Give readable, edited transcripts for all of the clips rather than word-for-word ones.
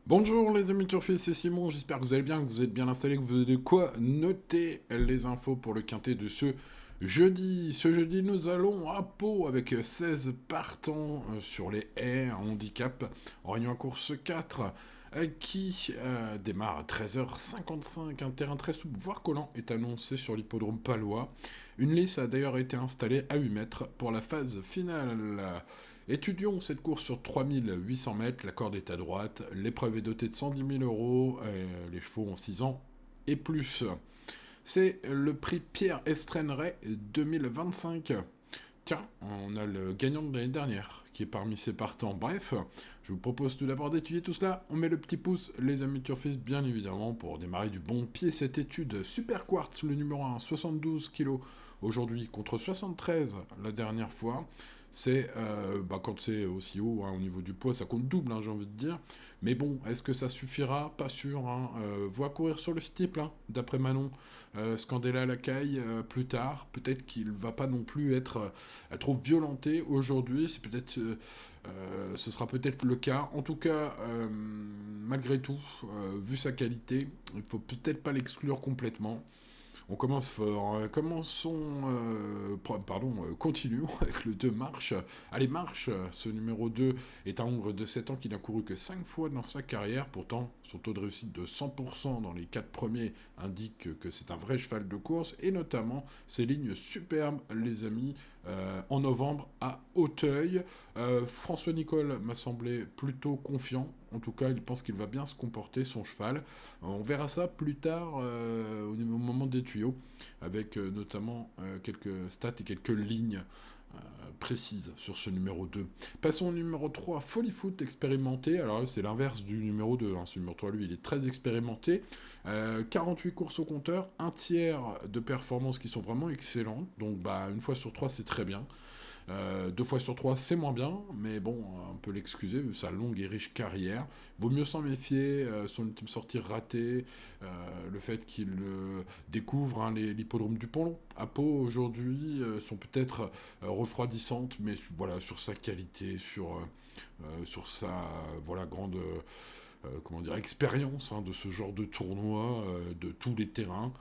Bonjour les amis turfistes, c'est Simon, j'espère que vous allez bien, que vous êtes bien installés, que vous avez de quoi noter les infos pour le quintet de ce jeudi. Ce jeudi, nous allons à Pau avec 16 partants sur les haies, un handicap, en réunion à course 4 qui démarre à 13h55. Un terrain très souple, voire collant, est annoncé sur l'hippodrome palois. Une lisse a d'ailleurs été installée à 8 mètres pour la phase finale. Étudions cette course sur 3800 mètres, la corde est à droite, l'épreuve est dotée de 110 000 euros, les chevaux ont 6 ans et plus. C'est le prix Pierre Estreneret 2025. Tiens, on a le gagnant de l'année dernière qui est parmi ces partants. Bref, je vous propose tout d'abord d'étudier tout cela. On met le petit pouce, les amis turfistes, bien évidemment, pour démarrer du bon pied cette étude. Super Quartz, le numéro 1, 72 kilos aujourd'hui contre 73 la dernière fois. C'est quand c'est aussi haut au niveau du poids, ça compte double, j'ai envie de dire. Mais bon, est-ce que ça suffira? Pas sûr. Voit courir sur le steeple, d'après Manon. Scandella Lacaille plus tard. Peut-être qu'il va pas non plus être trop violenté aujourd'hui. Ce sera peut-être le cas. En tout cas, malgré tout, vu sa qualité, il faut peut-être pas l'exclure complètement. On commence fort. Continuons avec le 2 Marche. Allez, Marche, ce numéro 2 est un hongre de 7 ans qui n'a couru que 5 fois dans sa carrière. Pourtant, son taux de réussite de 100% dans les 4 premiers indique que c'est un vrai cheval de course. Et notamment, ses lignes superbes, les amis, en novembre à Auteuil. François Nicole m'a semblé plutôt confiant. En tout cas, il pense qu'il va bien se comporter, son cheval. On verra ça plus tard au moment des tuyaux, avec notamment quelques stats et quelques lignes précises sur ce numéro 2. Passons au numéro 3, Folly Foot expérimenté. Alors c'est l'inverse du numéro 2. Ce numéro 3, lui, il est très expérimenté. 48 courses au compteur, un tiers de performances qui sont vraiment excellentes. Donc une fois sur trois, c'est très bien. 2 fois sur 3, c'est moins bien, mais bon, on peut l'excuser vu sa longue et riche carrière. Vaut mieux s'en méfier, son ultime sortie ratée, le fait qu'il découvre l'hippodrome du Pont à Pau aujourd'hui sont peut-être refroidissantes, mais voilà, sur sa qualité, sur sa grande expérience de ce genre de tournoi, de tous les terrains.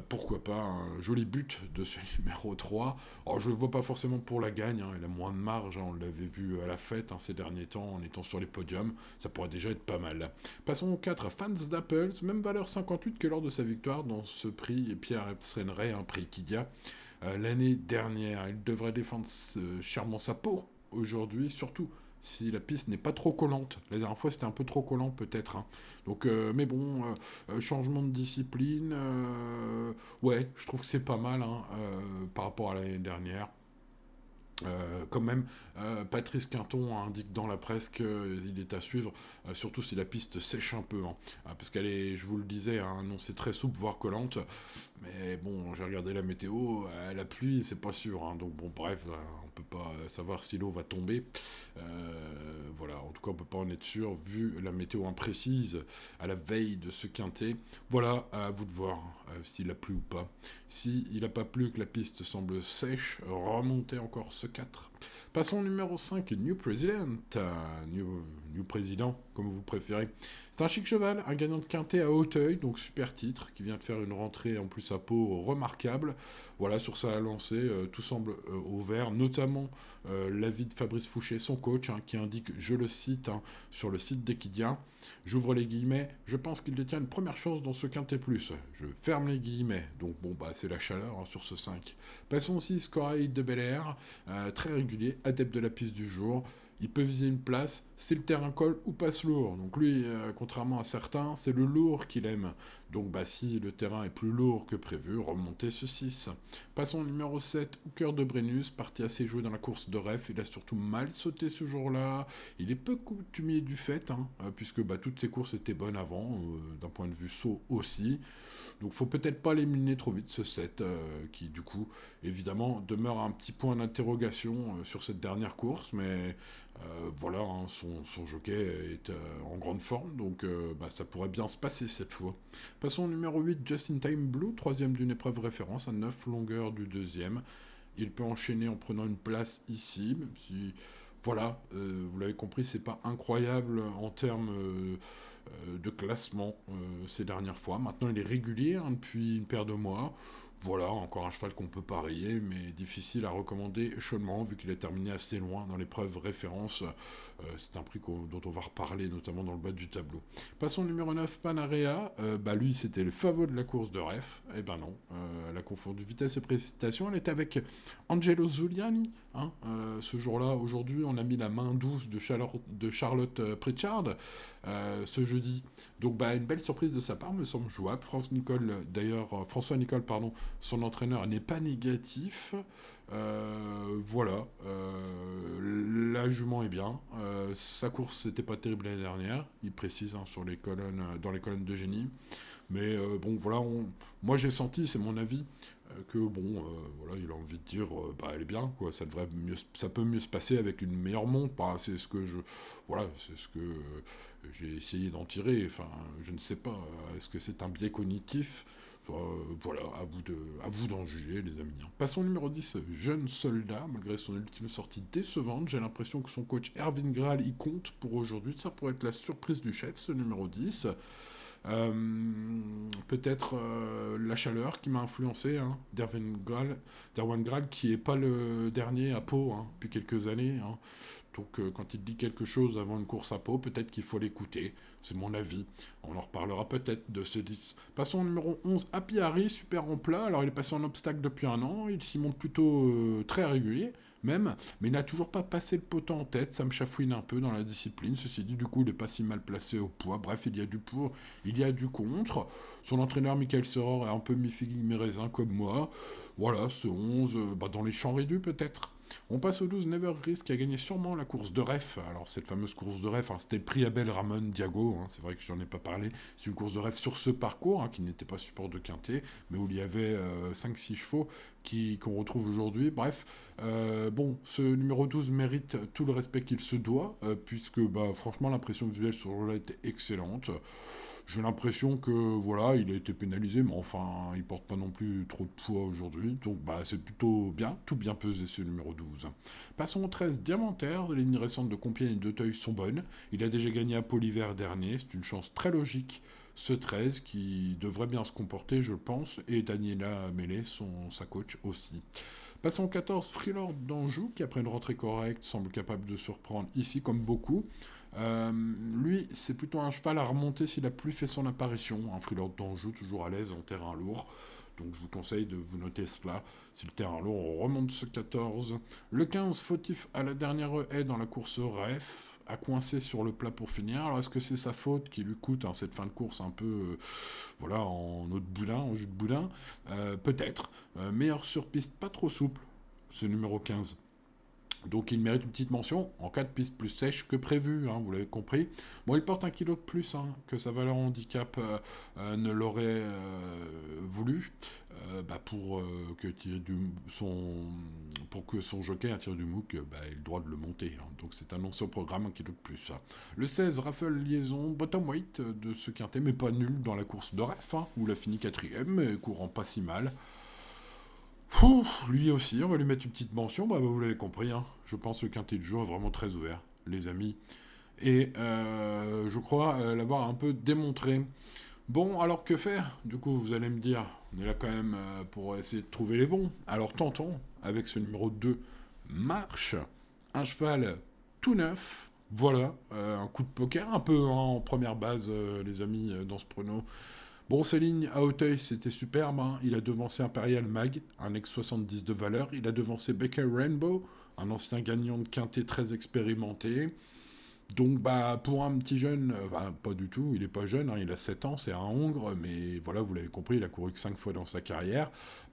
Pourquoi pas un joli but de ce numéro 3. Alors je ne le vois pas forcément pour la gagne, il a moins de marge, on l'avait vu à la fête ces derniers temps en étant sur les podiums, ça pourrait déjà être pas mal. Passons au 4, Fans d'Apples, même valeur 58 que lors de sa victoire dans ce prix Pierre Epsreneret, un prix Kidia. L'année dernière, il devrait défendre chèrement sa peau aujourd'hui, surtout si la piste n'est pas trop collante. La dernière fois, c'était un peu trop collant, peut-être. Donc, mais bon, changement de discipline. Ouais, je trouve que c'est pas mal par rapport à l'année dernière. Quand même, Patrice Quinton indique dans la presse qu'il est à suivre, surtout si la piste sèche un peu. Parce qu'elle est, je vous le disais, annoncée très souple, voire collante. Mais bon, j'ai regardé la météo, la pluie, c'est pas sûr. Donc bon, bref, on peut pas savoir si l'eau va tomber. Voilà, en tout cas, on peut pas en être sûr, vu la météo imprécise à la veille de ce quintet. Voilà, à vous de voir s'il a plu ou pas. S'il n'a pas plu, que la piste semble sèche, remontez encore ce 4. Passons au numéro 5, New President. New Président, comme vous préférez. C'est un chic cheval, un gagnant de quintet à Hauteuil, donc super titre, qui vient de faire une rentrée en plus à Pau remarquable. Voilà, sur sa lancée, tout semble au vert, notamment l'avis de Fabrice Fouché, son coach, qui indique, je le cite, sur le site d'Equidia, j'ouvre les guillemets, je pense qu'il détient une première chance dans ce quintet plus. Je ferme les guillemets, donc bon, c'est la chaleur sur ce 5. Passons aussi Scoraï de Bel Air, très régulier, adepte de la piste du jour. Il peut viser une place si le terrain colle ou passe lourd. Donc lui, contrairement à certains, c'est le lourd qu'il aime. Donc si le terrain est plus lourd que prévu, remontez ce 6. Passons au numéro 7, Hooker de Brennus, parti assez joué dans la course de ref. Il a surtout mal sauté ce jour-là. Il est peu coutumier du fait, puisque toutes ses courses étaient bonnes avant, d'un point de vue saut aussi. Donc faut peut-être pas l'éliminer trop vite ce 7, qui du coup, évidemment, demeure un petit point d'interrogation sur cette dernière course, mais voilà, son jockey est en grande forme, donc ça pourrait bien se passer cette fois. Passons au numéro 8, Just in Time Blue, troisième d'une épreuve référence, à 9 longueurs du deuxième. Il peut enchaîner en prenant une place ici, même si, voilà, vous l'avez compris, c'est pas incroyable en termes de classement ces dernières fois. Maintenant, il est régulier depuis une paire de mois. Voilà, encore un cheval qu'on peut parier, mais difficile à recommander chaudement, vu qu'il a terminé assez loin dans l'épreuve référence. C'est un prix dont on va reparler, notamment dans le bas du tableau. Passons au numéro 9, Panarea. Lui, c'était le favori de la course de Ref. Eh ben non, elle a confondu vitesse et précipitation. Elle était avec Angelo Zuliani. Ce jour-là, aujourd'hui, on a mis la main douce de Charlotte Pritchard ce jeudi. Donc, une belle surprise de sa part, me semble jouable. François Nicole, pardon, son entraîneur n'est pas négatif. Voilà. La jument est bien. Sa course n'était pas terrible l'année dernière. Il précise sur les colonnes, dans les colonnes de génie. Mais voilà. Moi, j'ai senti, c'est mon avis, que voilà, il a envie de dire, elle est bien, quoi. Ça peut mieux se passer avec une meilleure montre. C'est ce que j'ai essayé d'en tirer. Enfin, je ne sais pas. Est-ce que c'est un biais cognitif? Voilà, à vous d'en juger, les amis. Passons au numéro 10, Jeune Soldat. Malgré son ultime sortie décevante, j'ai l'impression que son coach Erwin Graal y compte pour aujourd'hui. Ça pourrait être la surprise du chef, ce numéro 10. Peut-être la chaleur qui m'a influencé, d'Erwin Graal, qui n'est pas le dernier à Pau depuis quelques années. Donc quand il dit quelque chose avant une course à Pau, peut-être qu'il faut l'écouter. C'est mon avis. On en reparlera peut-être de ce 10. Passons au numéro 11, Happy Harry, super en plat. Alors il est passé en obstacle depuis un an. Il s'y monte plutôt très régulier, même. Mais il n'a toujours pas passé le poteau en tête. Ça me chafouine un peu dans la discipline. Ceci dit, du coup, il n'est pas si mal placé au poids. Bref, il y a du pour, il y a du contre. Son entraîneur, Michael Serror, est un peu mi-figue, mi-raisin comme moi. Voilà, ce 11, dans les champs réduits peut-être. On passe au 12, Never Risk, qui a gagné sûrement la course de ref. Alors, cette fameuse course de ref, c'était le prix Abel Ramon Diago. C'est vrai que j'en ai pas parlé. C'est une course de ref sur ce parcours, qui n'était pas support de quintet, mais où il y avait 5-6 chevaux qu'on retrouve aujourd'hui. Bref, ce numéro 12 mérite tout le respect qu'il se doit, puisque, franchement, l'impression visuelle sur le était excellente. J'ai l'impression que, voilà, il a été pénalisé, mais enfin, il porte pas non plus trop de poids aujourd'hui. Donc, c'est plutôt bien, tout bien pesé, ce numéro 12. Passons au 13, Diamantaire. Les lignes récentes de Compiègne et d'Auteuil sont bonnes. Il a déjà gagné à Pau l'hiver dernier. C'est une chance très logique, ce 13, qui devrait bien se comporter, je pense. Et Daniela Mélé, sa coach aussi. Passons au 14, Freelord d'Anjou, qui après une rentrée correcte, semble capable de surprendre ici comme beaucoup. Lui, c'est plutôt un cheval à remonter s'il a plus fait son apparition. Un Freelord d'Anjou, toujours à l'aise en terrain lourd. Donc je vous conseille de vous noter cela. Si le terrain lourd, on remonte ce 14. Le 15, fautif à la dernière haie dans la course ref, a coincé sur le plat pour finir. Alors est-ce que c'est sa faute qui lui coûte cette fin de course un peu en eau de boudin, en jus de boudin? Peut-être. Meilleur sur piste, pas trop souple, ce numéro 15. Donc il mérite une petite mention en cas de piste plus sèche que prévu, vous l'avez compris. Bon, il porte 1 kilo de plus que sa valeur handicap ne l'aurait voulu pour que son jockey à tir du MOOC ait le droit de le monter. Donc c'est annoncé au programme 1 kilo de plus. Le 16, Raffle Liaison, bottom weight de ce quintet, mais pas nul dans la course de ref, où il a fini 4ème, mais courant pas si mal. Lui aussi, on va lui mettre une petite mention. Vous l'avez compris, je pense que le quintet du jour est vraiment très ouvert, les amis. Et je crois l'avoir un peu démontré. Bon, alors que faire? Du coup, vous allez me dire, on est là quand même pour essayer de trouver les bons. Alors tentons, avec ce numéro 2, Marche, un cheval tout neuf. Voilà, un coup de poker, un peu en première base, les amis, dans ce prono. Bon, ses lignes à Auteuil, c'était superbe. Il a devancé Imperial Mag, un ex-70 de valeur. Il a devancé Baker Rainbow, un ancien gagnant de quintet très expérimenté. Donc, pour un petit jeune, pas du tout, il n'est pas jeune, il a 7 ans, c'est un Hongre, mais voilà, vous l'avez compris, il a couru que 5 fois dans sa carrière.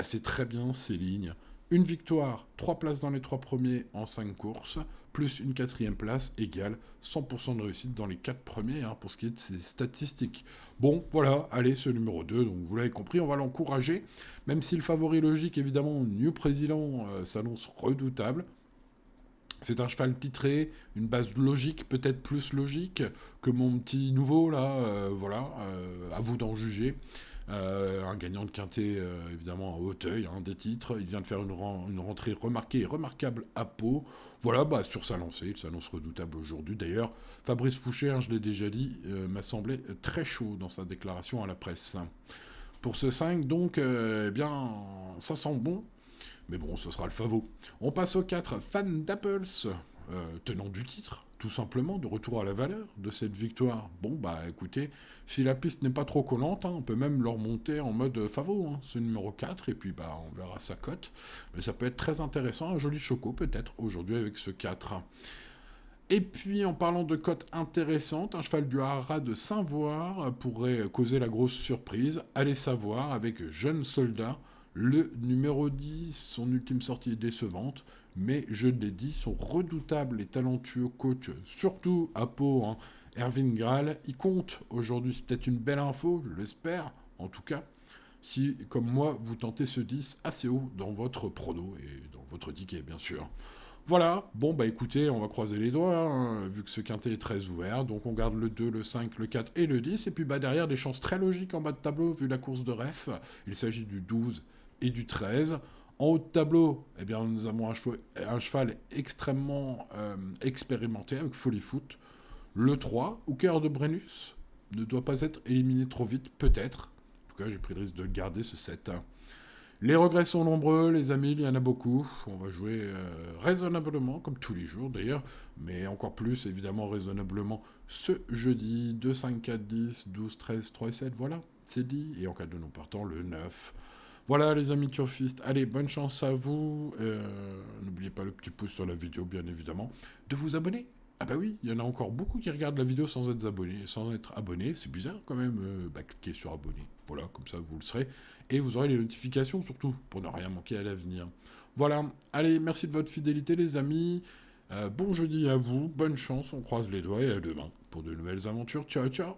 C'est très bien, ces lignes. Une victoire, 3 places dans les 3 premiers en 5 courses, plus une 4ème place égale 100% de réussite dans les 4 premiers, pour ce qui est de ses statistiques. Bon, voilà, allez, ce numéro 2, donc vous l'avez compris, on va l'encourager, même si le favori logique, évidemment, New Président, s'annonce redoutable. C'est un cheval titré, une base logique, peut-être plus logique que mon petit nouveau, là, à vous d'en juger. Un gagnant de quintet, évidemment, à Hauteuil, hein, des titres. Il vient de faire une rentrée remarquée et remarquable à Pau. Voilà, bah, sur sa lancée, il s'annonce redoutable aujourd'hui. D'ailleurs, Fabrice Fouché, hein, je l'ai déjà dit, m'a semblé très chaud dans sa déclaration à la presse. Pour ce 5, donc, eh bien, ça sent bon. Mais bon, ce sera le favori. On passe au 4, Fan d'Apples, tenant du titre, tout simplement, de retour à la valeur de cette victoire. Bon, bah écoutez, si la piste n'est pas trop collante, hein, on peut même leur monter en mode favori, hein, ce numéro 4, et puis bah on verra sa cote. Mais ça peut être très intéressant, un joli choco peut-être, aujourd'hui avec ce 4. Et puis, en parlant de cote intéressante, un cheval du Haras de Saint-Voir pourrait causer la grosse surprise. Allez savoir, avec Jeune Soldat, le numéro 10, son ultime sortie est décevante, mais je l'ai dit, son redoutable et talentueux coach, surtout à Pau, hein, Erwin Graal, il compte aujourd'hui. C'est peut-être une belle info, je l'espère, en tout cas, si, comme moi, vous tentez ce 10 assez haut dans votre prono et dans votre ticket, bien sûr. Voilà, bon bah écoutez, on va croiser les doigts, hein, vu que ce quintet est très ouvert, donc on garde le 2, le 5, le 4 et le 10, et puis bah derrière des chances très logiques en bas de tableau, vu la course de ref, il s'agit du 12 et du 13. En haut de tableau, eh bien nous avons un cheval extrêmement expérimenté avec Folie Foot, le 3, ou cœur de Brennus, ne doit pas être éliminé trop vite, peut-être, en tout cas j'ai pris le risque de garder ce 7. Les regrets sont nombreux, les amis, il y en a beaucoup. On va jouer raisonnablement, comme tous les jours d'ailleurs, mais encore plus évidemment raisonnablement ce jeudi, 2, 5, 4, 10, 12, 13, 3 et 7, voilà, c'est dit. Et en cas de non partant, le 9. Voilà les amis turfistes, allez, bonne chance à vous. N'oubliez pas le petit pouce sur la vidéo, bien évidemment, de vous abonner. Ah bah oui, il y en a encore beaucoup qui regardent la vidéo sans être abonnés. C'est bizarre quand même, cliquez sur abonner. Voilà, comme ça vous le serez. Et vous aurez les notifications surtout, pour ne rien manquer à l'avenir. Voilà, allez, merci de votre fidélité les amis. Bon jeudi à vous, bonne chance, on croise les doigts et à demain pour de nouvelles aventures. Ciao, ciao.